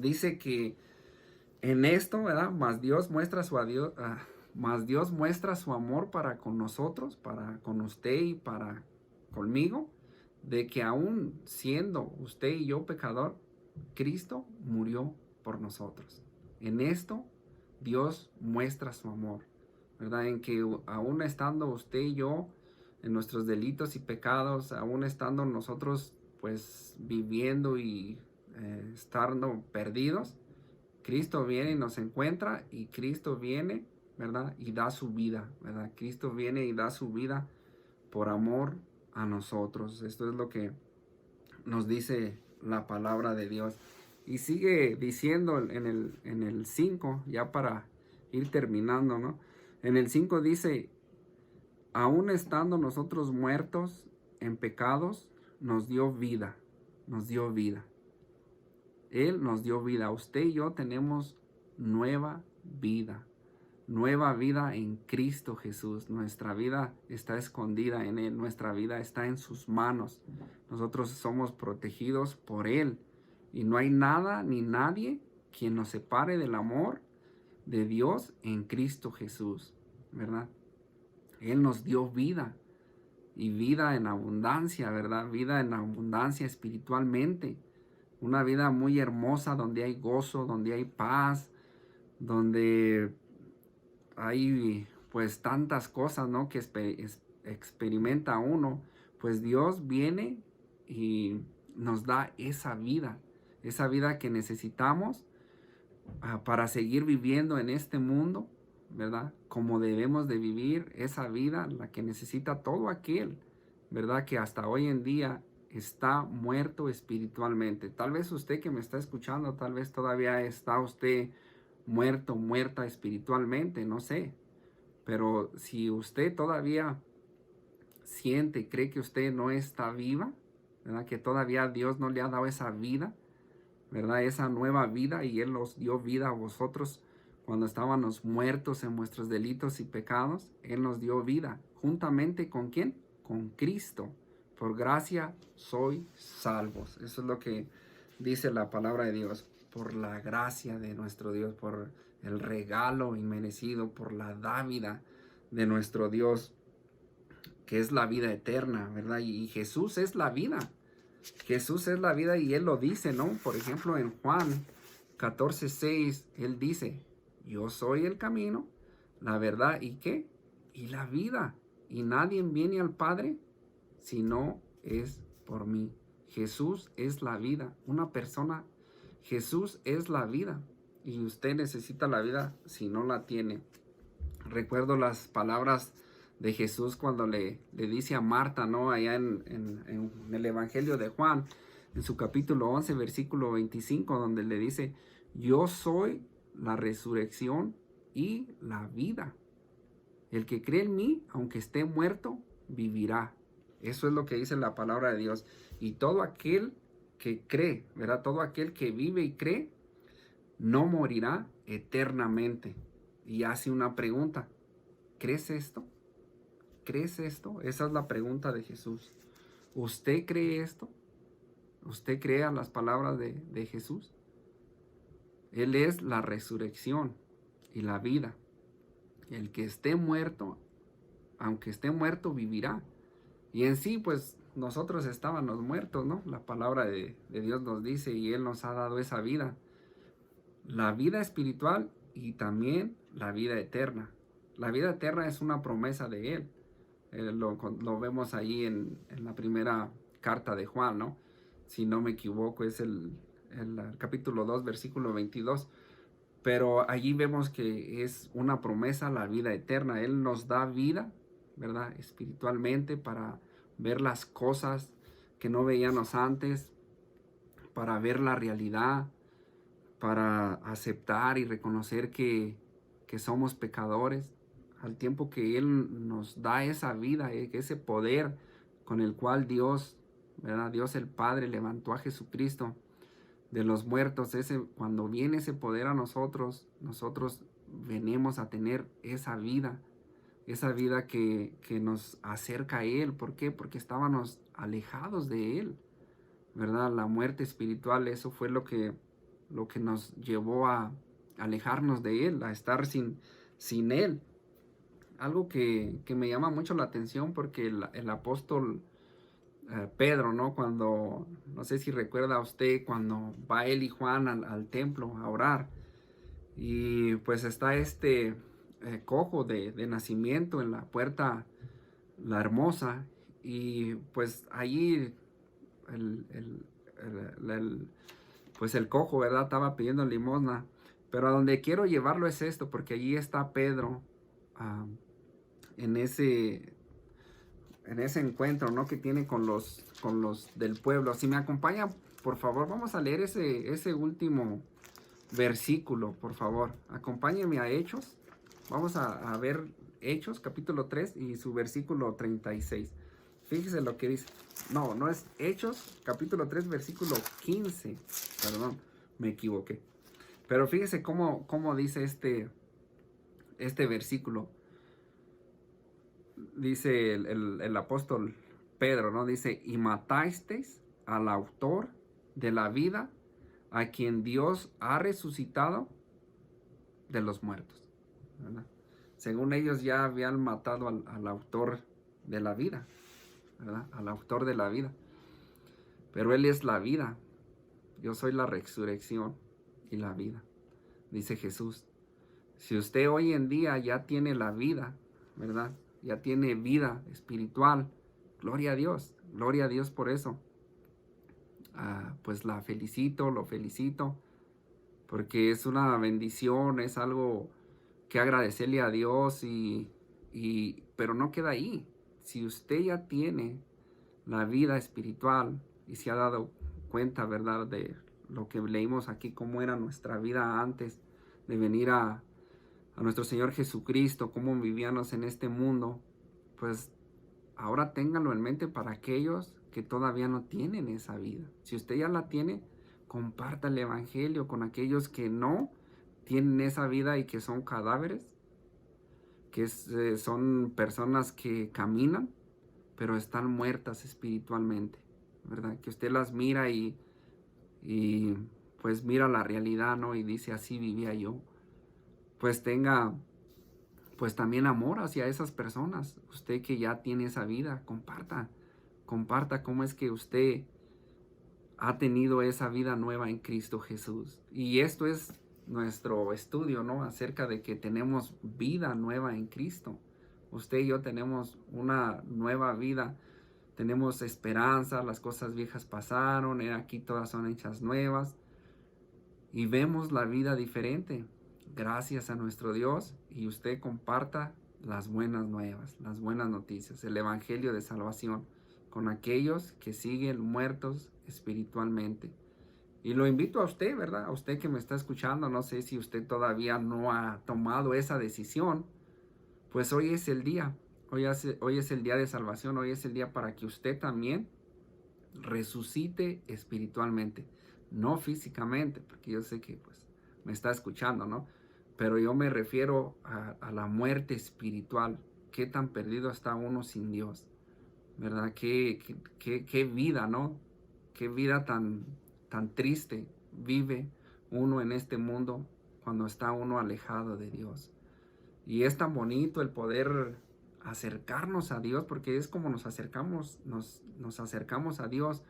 dice que en esto, ¿verdad? Más Dios muestra su amor para con nosotros, para con usted y para conmigo, de que aún siendo usted y yo pecador, Cristo murió por nosotros. En esto Dios muestra su amor, ¿verdad? En que aún estando usted y yo en nuestros delitos y pecados, aún estando nosotros pues viviendo y estando perdidos, Cristo viene y nos encuentra, y Cristo viene, ¿verdad? Y da su vida, ¿verdad? Cristo viene y da su vida por amor a nosotros. Esto es lo que nos dice la palabra de Dios. Y sigue diciendo en el 5, ya para ir terminando, ¿no? En el 5 dice, aún estando nosotros muertos en pecados, nos dio vida, nos dio vida. Él nos dio vida. Usted y yo tenemos nueva vida en Cristo Jesús. Nuestra vida está escondida en Él. Nuestra vida está en sus manos. Nosotros somos protegidos por Él. Y no hay nada ni nadie quien nos separe del amor de Dios en Cristo Jesús, ¿verdad? Él nos dio vida, y vida en abundancia, ¿verdad? Vida en abundancia espiritualmente. Una vida muy hermosa donde hay gozo, donde hay paz, donde hay pues tantas cosas, ¿no? Que experimenta uno. Pues Dios viene y nos da esa vida que necesitamos para seguir viviendo en este mundo, ¿verdad? Como debemos de vivir esa vida, la que necesita todo aquel, ¿verdad? Que hasta hoy en día está muerto espiritualmente. Tal vez usted que me está escuchando, tal vez todavía está usted muerto, muerta espiritualmente, no sé. Pero si usted todavía siente y cree que usted no está viva, ¿verdad? Que todavía Dios no le ha dado esa vida, ¿verdad? Esa nueva vida, y Él nos dio vida a vosotros cuando estábamos muertos en vuestros delitos y pecados. Él nos dio vida. ¿Juntamente con quién? Con Cristo. Por gracia sois salvos. Eso es lo que dice la palabra de Dios. Por la gracia de nuestro Dios, por el regalo inmerecido, por la dávida de nuestro Dios, que es la vida eterna, ¿verdad? Y Jesús es la vida. Jesús es la vida, y Él lo dice, ¿no? Por ejemplo, en Juan 14:6, Él dice, yo soy el camino, la verdad, ¿y qué? Y la vida. Y nadie viene al Padre si no es por mí. Jesús es la vida. Una persona, Jesús es la vida. Y usted necesita la vida si no la tiene. Recuerdo las palabras de Jesús cuando le dice a Marta, ¿no? Allá en el Evangelio de Juan, en su capítulo 11, versículo 25, donde le dice, yo soy la resurrección y la vida. El que cree en mí, aunque esté muerto, vivirá. Eso es lo que dice la palabra de Dios. Y todo aquel que cree, ¿verdad? Todo aquel que vive y cree, no morirá eternamente. Y hace una pregunta, ¿crees esto? ¿Crees esto? Esa es la pregunta de Jesús. ¿Usted cree esto? ¿Usted cree a las palabras de Jesús? Él es la resurrección y la vida. El que esté muerto, aunque esté muerto, vivirá. Y en sí, pues nosotros estábamos muertos, ¿no? La palabra de Dios nos dice, y Él nos ha dado esa vida. La vida espiritual y también la vida eterna. La vida eterna es una promesa de Él. Lo vemos ahí en la primera carta de Juan, ¿no? Si no me equivoco, es el capítulo 2, versículo 22. Pero allí vemos que es una promesa la vida eterna. Él nos da vida, ¿verdad? Espiritualmente, para ver las cosas que no veíamos antes, para ver la realidad, para aceptar y reconocer que somos pecadores, al tiempo que Él nos da esa vida, ese poder con el cual Dios, ¿verdad? Dios el Padre levantó a Jesucristo de los muertos. Cuando viene ese poder a nosotros, nosotros venimos a tener esa vida que nos acerca a Él. ¿Por qué? Porque estábamos alejados de Él, ¿verdad? La muerte espiritual, eso fue lo que nos llevó a alejarnos de Él, a estar sin Él. Algo que me llama mucho la atención, porque el apóstol Pedro, ¿no? Cuando, no sé si recuerda usted, cuando va él y Juan al templo a orar, y pues está cojo de nacimiento en la puerta, la hermosa, y pues allí pues el cojo, ¿verdad? Estaba pidiendo limosna. Pero a donde quiero llevarlo es esto, porque allí está Pedro en ese encuentro, ¿no? Que tiene con los del pueblo. Si me acompaña, por favor, vamos a leer ese último versículo, por favor. Acompáñenme a Hechos. Vamos a ver Hechos, capítulo 3 y su versículo 36. Fíjese lo que dice. No es Hechos, capítulo 3, versículo 15. Perdón, me equivoqué. Pero fíjese cómo dice este versículo. Dice el apóstol Pedro, ¿no? Dice, y matasteis al autor de la vida, a quien Dios ha resucitado de los muertos, ¿verdad? Según ellos ya habían matado al autor de la vida, ¿verdad? Al autor de la vida. Pero Él es la vida. Yo soy la resurrección y la vida, dice Jesús. Si usted hoy en día ya tiene la vida, ¿verdad? Ya tiene vida espiritual, gloria a Dios por eso. Pues lo felicito, porque es una bendición, es algo que agradecerle a Dios, pero no queda ahí. Si usted ya tiene la vida espiritual y se ha dado cuenta, ¿verdad?, de lo que leímos aquí, cómo era nuestra vida antes de venir a nuestro Señor Jesucristo, cómo vivíamos en este mundo, pues ahora ténganlo en mente para aquellos que todavía no tienen esa vida. Si usted ya la tiene, comparta el evangelio con aquellos que no tienen esa vida y que son cadáveres, que son personas que caminan, pero están muertas espiritualmente, ¿verdad? Que usted las mira y pues mira la realidad, ¿no? Y dice, así vivía yo. Pues tenga pues también amor hacia esas personas. Usted que ya tiene esa vida, comparta cómo es que usted ha tenido esa vida nueva en Cristo Jesús. Y esto es nuestro estudio, ¿no? Acerca de que tenemos vida nueva en Cristo. Usted y yo tenemos una nueva vida, tenemos esperanza, las cosas viejas pasaron, aquí todas son hechas nuevas. Y vemos la vida diferente, gracias a nuestro Dios. Y usted comparta las buenas nuevas, las buenas noticias, el evangelio de salvación con aquellos que siguen muertos espiritualmente. Y lo invito a usted, ¿verdad? A usted que me está escuchando, no sé si usted todavía no ha tomado esa decisión, pues hoy es el día, hoy es el día de salvación, hoy es el día para que usted también resucite espiritualmente, no físicamente, porque yo sé que pues me está escuchando, ¿no? Pero yo me refiero a la muerte espiritual. ¿Qué tan perdido está uno sin Dios? ¿Verdad? ¿Qué vida, ¿no? Qué vida tan triste vive uno en este mundo cuando está uno alejado de Dios. Y es tan bonito el poder acercarnos a Dios, porque es como nos acercamos a Dios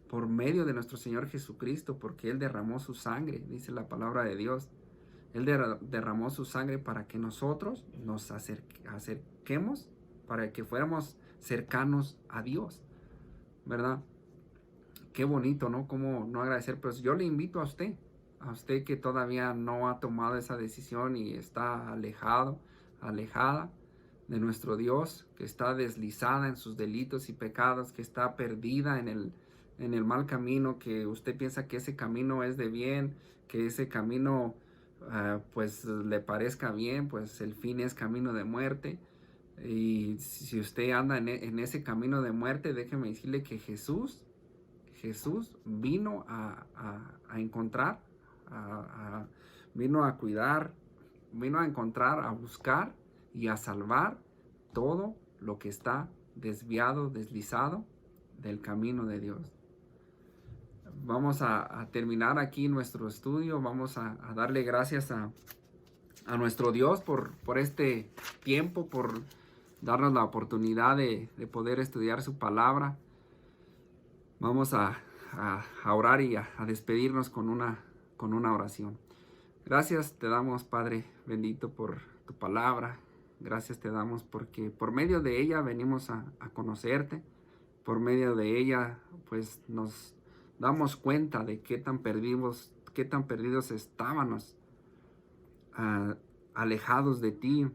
por medio de nuestro Señor Jesucristo, porque Él derramó su sangre, dice la palabra de Dios. Él derramó su sangre para que nosotros nos acerquemos para que fuéramos cercanos a Dios, ¿verdad? Qué bonito, ¿no? Cómo no agradecer. Pues yo le invito a usted que todavía no ha tomado esa decisión y está alejada de nuestro Dios, que está deslizada en sus delitos y pecados, que está perdida en el mal camino, que usted piensa que ese camino es de bien, que ese camino pues le parezca bien, pues el fin es camino de muerte. Y si usted anda en ese camino de muerte, déjeme decirle que Jesús vino a encontrar, vino a cuidar, vino a encontrar, a buscar y a salvar todo lo que está desviado, deslizado del camino de Dios. Vamos a terminar aquí nuestro estudio. Vamos a darle gracias a nuestro Dios por este tiempo, por darnos la oportunidad de poder estudiar su palabra. Vamos a orar y a despedirnos con una oración. Gracias te damos, Padre bendito, por tu palabra. Gracias te damos porque por medio de ella venimos a conocerte. Por medio de ella, pues nos damos cuenta de qué tan perdidos estábamos, alejados de ti,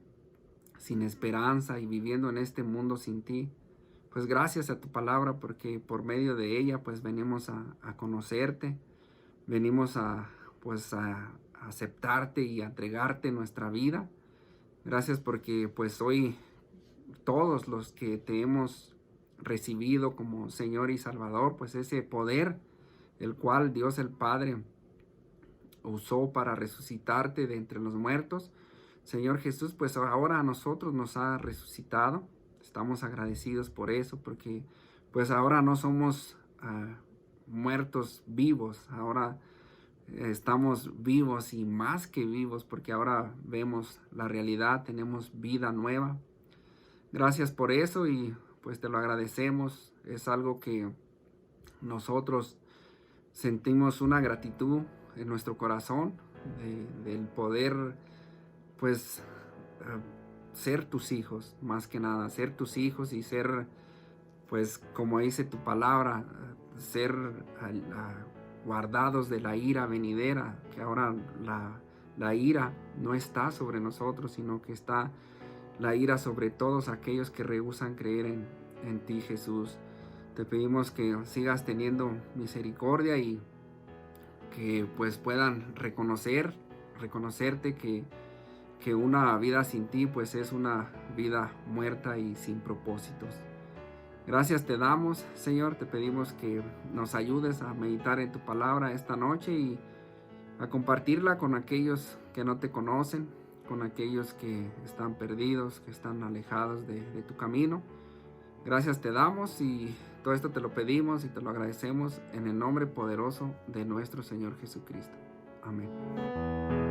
sin esperanza y viviendo en este mundo sin ti. Pues gracias a tu palabra, porque por medio de ella pues venimos a conocerte, venimos a aceptarte y a entregarte nuestra vida. Gracias porque pues hoy todos los que te hemos recibido como Señor y Salvador, pues ese poder el cual Dios el Padre usó para resucitarte de entre los muertos, Señor Jesús, pues ahora a nosotros nos ha resucitado. Estamos agradecidos por eso, porque pues ahora no somos muertos vivos, ahora estamos vivos y más que vivos, porque ahora vemos la realidad, tenemos vida nueva. Gracias por eso y pues te lo agradecemos. Es algo que nosotros sentimos una gratitud en nuestro corazón del poder pues ser tus hijos, más que nada, ser tus hijos y ser, pues como dice tu palabra, ser guardados de la ira venidera, que ahora la ira no está sobre nosotros, sino que está la ira sobre todos aquellos que rehúsan creer en ti, Jesús. Te pedimos que sigas teniendo misericordia y que pues puedan reconocerte que una vida sin ti pues es una vida muerta y sin propósitos. Gracias te damos, Señor, te pedimos que nos ayudes a meditar en tu palabra esta noche y a compartirla con aquellos que no te conocen, con aquellos que están perdidos, que están alejados de tu camino. Gracias te damos y todo esto te lo pedimos y te lo agradecemos en el nombre poderoso de nuestro Señor Jesucristo. Amén.